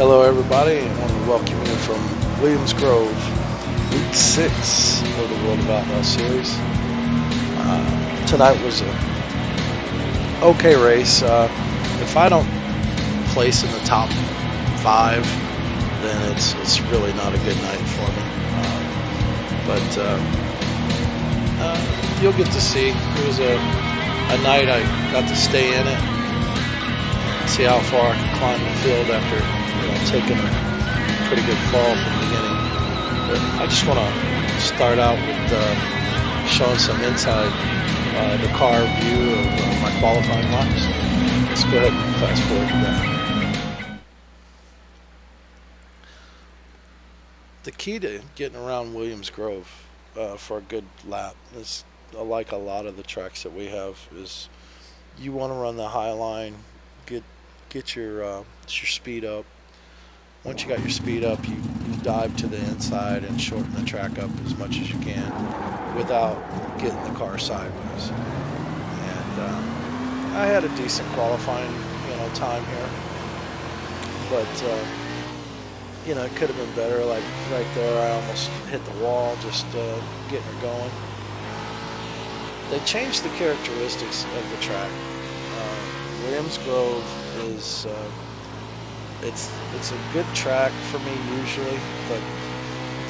Hello, everybody. I want to welcome you from Williams Grove, week 6 of the World of Outlaw series. Tonight was a okay race. If I don't place in the top 5, then it's really not a good night for me. But you'll get to see. It was a night I got to stay in it, see how far I can climb the field after taking a pretty good fall from the beginning. But I just want to start out with showing some inside the car view of my qualifying laps. Let's go ahead and fast forward to that. The key to getting around Williams Grove for a good lap is, like a lot of the tracks that we have, is you want to run the high line, get your speed up. Once you got your speed up, you dive to the inside and shorten the track up as much as you can without getting the car sideways. And I had a decent qualifying time here, but it could have been better. Like right there, I almost hit the wall just getting her going. They changed the characteristics of the track. Williams Grove is it's a good track for me usually, but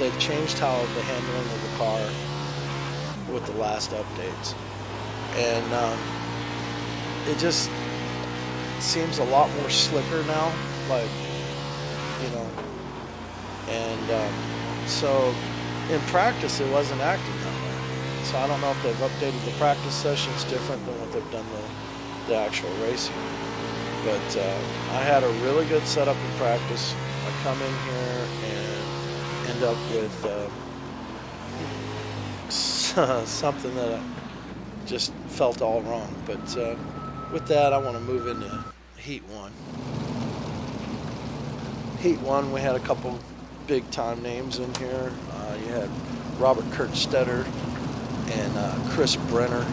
they've changed how the handling of the car with the last updates, and it just seems a lot more slicker now, and so in practice it wasn't acting that way. So I don't know if they've updated the practice sessions different than what they've done the actual racing. But I had a really good setup in practice. I come in here and end up with something that I just felt all wrong. But with that, I want to move into Heat 1. Heat 1, we had a couple big time names in here. You had Robert Kurtstetter and Chris Brenner.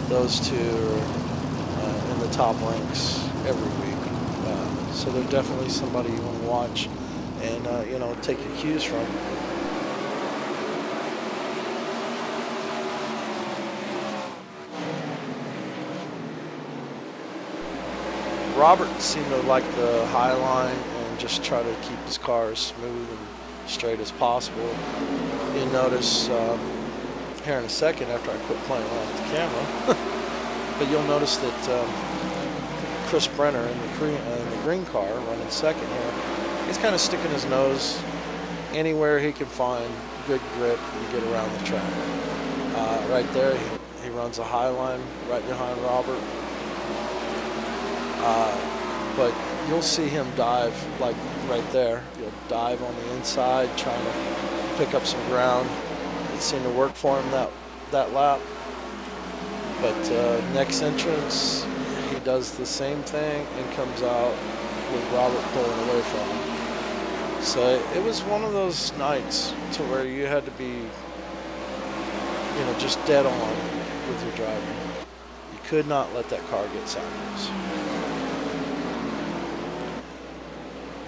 Those two are in the top ranks every week, so they're definitely somebody you want to watch and take your cues from. Robert seemed to like the high line and just try to keep his car as smooth and straight as possible. You'll notice here in a second, after I quit playing around with the camera, but you'll notice that Chris Brenner in the green car running second here, he's kind of sticking his nose anywhere he can find good grip and get around the track. Right there, he runs a high line right behind Robert. But you'll see him dive, like right there. He'll dive on the inside, trying to pick up some ground. It seemed to work for him that lap. But next entrance, he does the same thing and comes out with Robert pulling away from him. So it was one of those nights to where you had to be, just dead on with your driving. You could not let that car get sideways.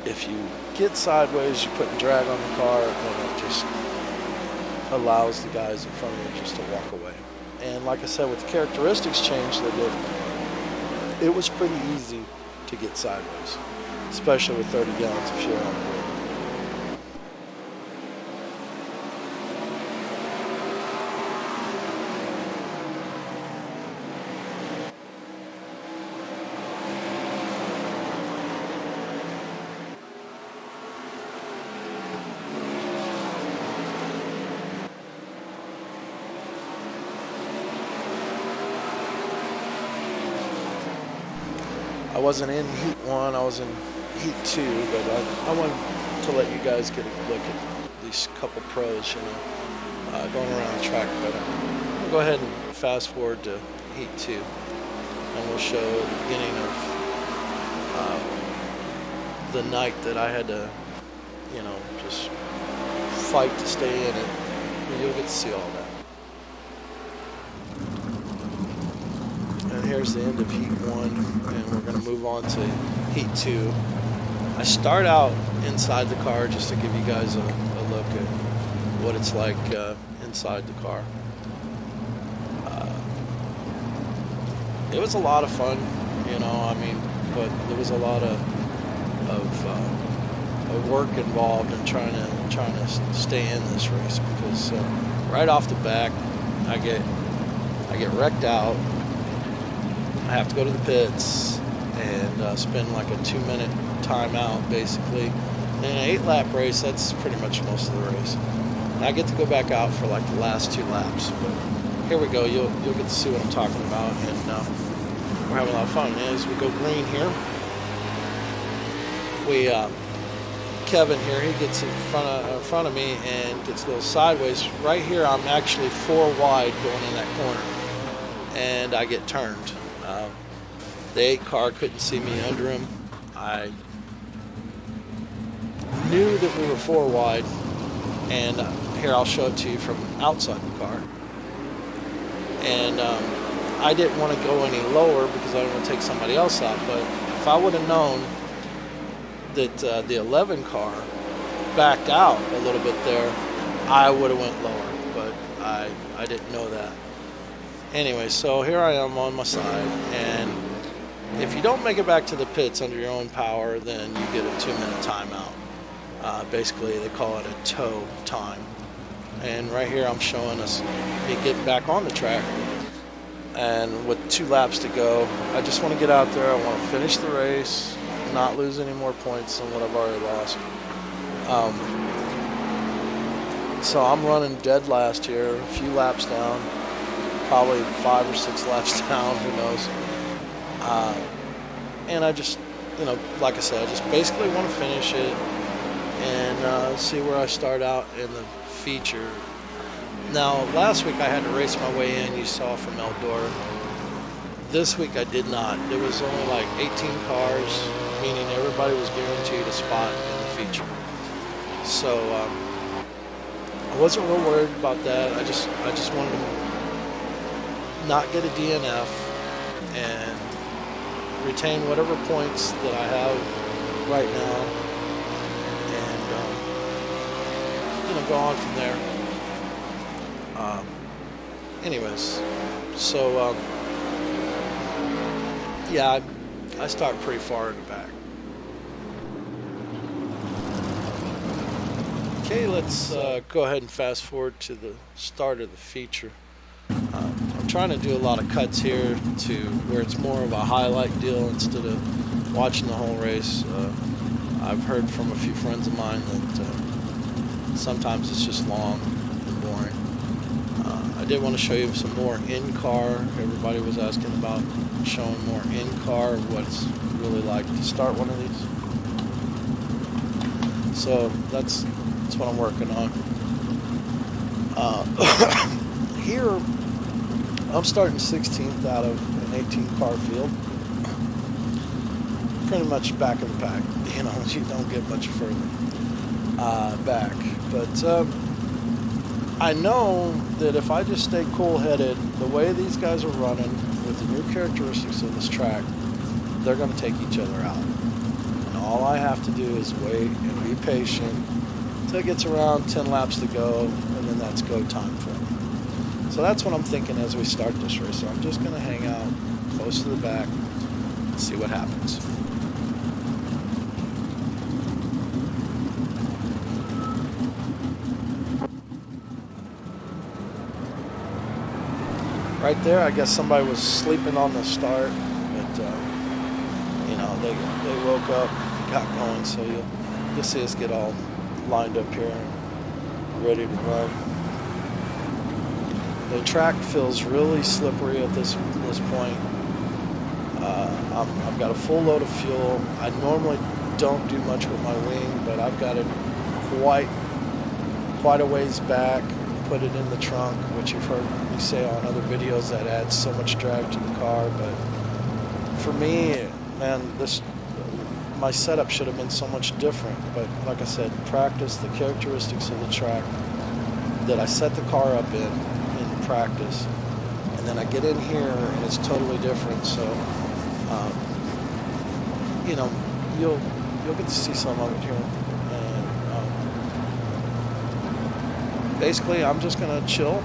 If you get sideways, you're putting drag on the car, and it just allows the guys in front of you just to walk away. And like I said, with the characteristics change they did, it was pretty easy to get sideways, especially with 30 gallons of fuel on board. I wasn't in Heat 1, I was in Heat 2, but I wanted to let you guys get a look at these couple pros, going around the track. But we'll go ahead and fast forward to Heat 2, and we'll show the beginning of the night that I had to, just fight to stay in it. You'll get to see all that. And here's the end of Heat 1, and we're going to move on to Heat 2. I start out inside the car just to give you guys a look at what it's like inside the car. It was a lot of fun, you know. I mean, but there was a lot of work involved in trying to stay in this race because right off the back, I get wrecked out. I have to go to the pits and spend like a 2-minute timeout basically. In an 8-lap race, that's pretty much most of the race. And I get to go back out for like the last 2 laps. But here we go. You'll get to see what I'm talking about, and we're having a lot of fun. As we go green here, Kevin here, he gets in front of me and gets a little sideways. Right here, I'm actually 4 wide going in that corner, and I get turned. The 8 car couldn't see me under him. I knew that we were 4 wide, and here I'll show it to you from outside the car. And I didn't want to go any lower because I didn't want to take somebody else out. But if I would have known that the 11 car backed out a little bit there, I would have went lower. But I didn't know that. Anyway, so here I am on my side, and if you don't make it back to the pits under your own power, then you get a 2-minute timeout. Basically, they call it a tow time. And right here, I'm showing us me getting back on the track. And with 2 laps to go, I just want to get out there. I want to finish the race, not lose any more points than what I've already lost. So I'm running dead last here, a few laps down, probably 5 or 6 laps down, who knows. And I just, you know, like I said, I just basically want to finish it and see where I start out in the feature. Now, last week I had to race my way in, you saw from Eldora. This week I did not. There was only like 18 cars, meaning everybody was guaranteed a spot in the feature. So I wasn't real worried about that. I just wanted to not get a DNF and retain whatever points that I have right now, and you know, go on from there. Anyways, so yeah, I start pretty far in the back. Okay, let's go ahead and fast forward to the start of the feature. I'm trying to do a lot of cuts here to where it's more of a highlight deal instead of watching the whole race. I've heard from a few friends of mine that sometimes it's just long and boring. I did want to show you some more in-car. Everybody was asking about showing more in-car, what it's really like to start one of these. So that's what I'm working on. Here, I'm starting 16th out of an 18-car field. Pretty much back of the pack. You know, you don't get much further back. But I know that if I just stay cool-headed, the way these guys are running, with the new characteristics of this track, they're going to take each other out. And all I have to do is wait and be patient until it gets around 10 laps to go, and then that's go time for me. So that's what I'm thinking as we start this race. So I'm just going to hang out close to the back and see what happens. Right there, I guess somebody was sleeping on the start, but you know, they woke up, got going. So you'll see us get all lined up here and ready to run. The track feels really slippery at this point. I've got a full load of fuel. I normally don't do much with my wing, but I've got it quite a ways back. Put it in the trunk, which you've heard me say on other videos, that adds so much drag to the car. But for me, man, my setup should have been so much different. But like I said, practice, the characteristics of the track that I set the car up in practice, and then I get in here and it's totally different. So you know, you'll get to see some of it here. And basically, I'm just gonna chill,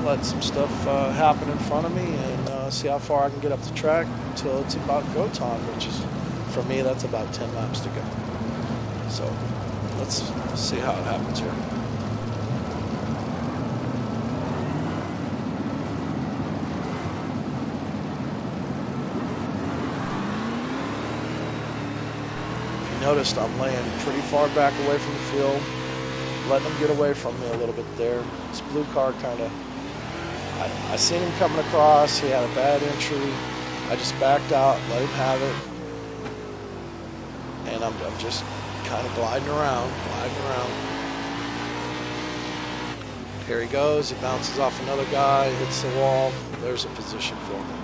let some stuff happen in front of me, and see how far I can get up the track until it's about go time, which is, for me, that's about 10 laps to go. So let's see how it happens here. Noticed I'm laying pretty far back away from the field, letting them get away from me a little bit there. This blue car kind of, I seen him coming across. He had a bad entry. I just backed out, let him have it, and I'm just kind of gliding around. Here he goes. He bounces off another guy, hits the wall. There's a position for me.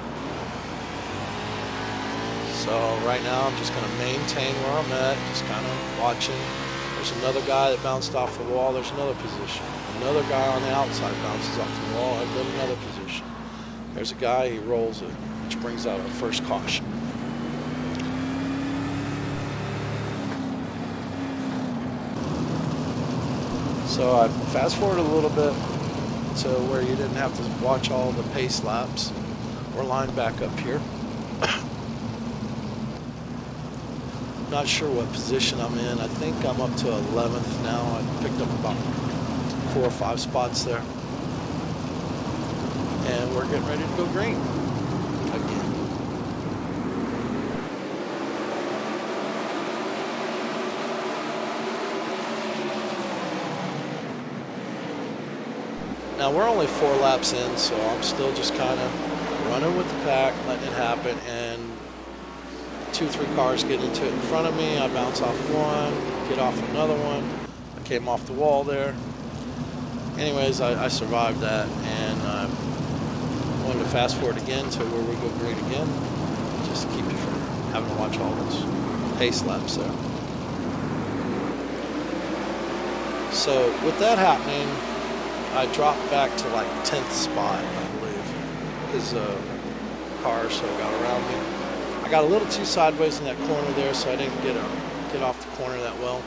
So right now I'm just going to maintain where I'm at, just kind of watching. There's another guy that bounced off the wall. There's another position. Another guy on the outside bounces off the wall. I've got another position. There's a guy, he rolls it, which brings out our first caution. So I fast forward a little bit to where you didn't have to watch all the pace laps. We're lined back up here. Not sure what position I'm in. I think I'm up to 11th now. I picked up about 4 or 5 spots there. And we're getting ready to go green again. Now we're only 4 laps in, so I'm still just kind of running with the pack, letting it happen, and 2-3 cars get into it in front of me. I bounce off one, get off another one. I came off the wall there. Anyways, I survived that, and I wanted to fast forward again to where we go green again, just to keep you from having to watch all those pace laps there. So with that happening, I dropped back to like 10th spot, I believe, because cars sort of got around me. I got a little too sideways in that corner there, so I didn't get off the corner that well.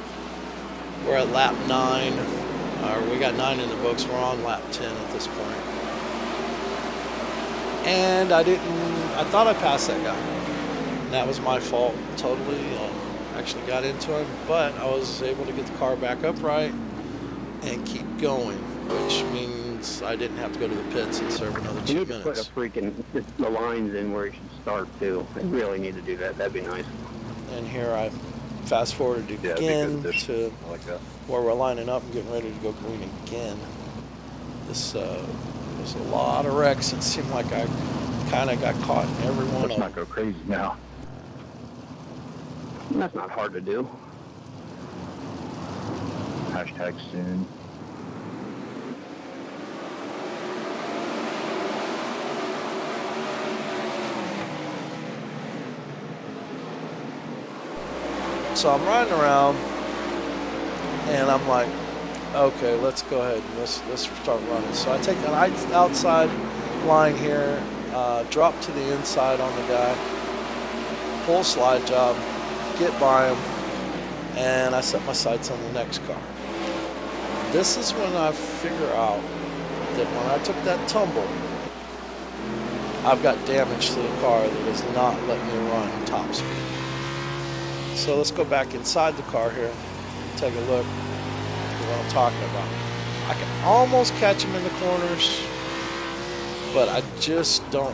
We're at lap 9, or we got 9 in the books. We're on lap 10 at this point. And I thought I passed that guy. And that was my fault, totally. Actually got into him, but I was able to get the car back upright and keep going, which means I didn't have to go to the pits and serve another 2 minutes. You need to put a freaking, the lines in where you should start too. I really need to do that. That'd be nice. And here I fast forwarded again to where we're lining up and getting ready to go green again. This was a lot of wrecks. It seemed like I kind of got caught in every one of them. Let's not go crazy now. That's not hard to do. Hashtag soon. So I'm riding around, and I'm like, okay, let's go ahead and let's start running. So I take an outside line here, drop to the inside on the guy, full slide job, get by him, and I set my sights on the next car. This is when I figure out that when I took that tumble, I've got damage to the car that is not letting me run top speed. So let's go back inside the car here, take a look at what I'm talking about. I can almost catch him in the corners, but I just don't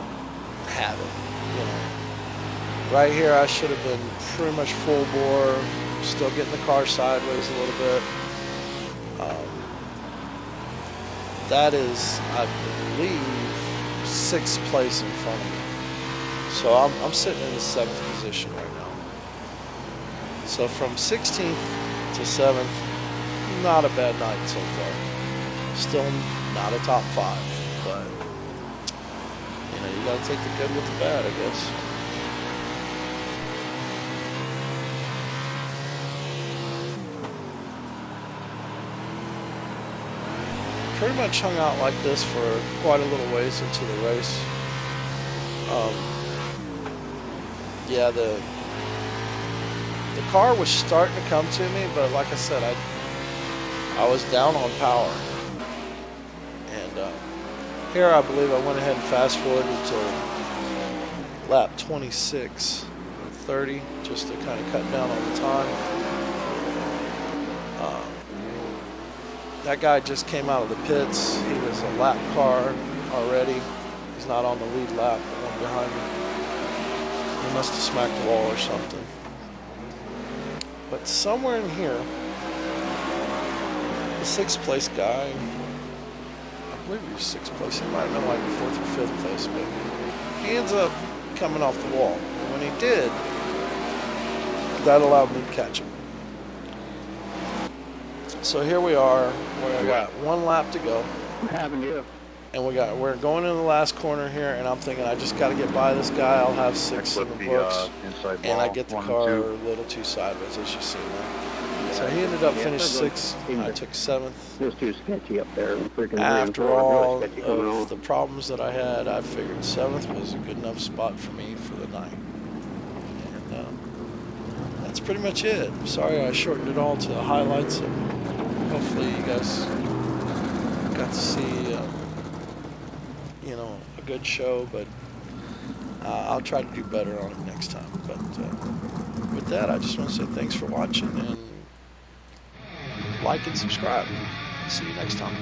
have it. You know, right here I should have been pretty much full bore, still getting the car sideways a little bit. That is, I believe, 6th place in front of me. So I'm sitting in the 7th position right now. So from 16th to 7th, not a bad night so far. Still not a top 5, but you know, you gotta take the good with the bad, I guess. Pretty much hung out like this for quite a little ways into the race. Yeah, the car was starting to come to me, but like I said, I was down on power. And here I believe I went ahead and fast forwarded to lap 26 and 30 just to kind of cut down on the time. That guy just came out of the pits. He was a lap car already. He's not on the lead lap, the one behind me. He must have smacked the wall or something. But somewhere in here, the sixth place guy, I believe he was sixth place. He might have been like fourth or fifth place, but he ends up coming off the wall. And when he did, that allowed me to catch him. So here we are. We got one lap to go. What happened to you? And we're going in the last corner here, and I'm thinking I just got to get by this guy. I'll have 6 in the books, and I get the car a little too sideways, as you see now. So he ended up finished 6th. I took 7th. It was too sketchy up there. Freaking After all of the problems that I had, I figured 7th was a good enough spot for me for the night. And that's pretty much it. Sorry I shortened it all to the highlights. Hopefully you guys got to see a good show, but I'll try to do better on it next time. But with that, I just want to say thanks for watching, and like and subscribe. See you next time.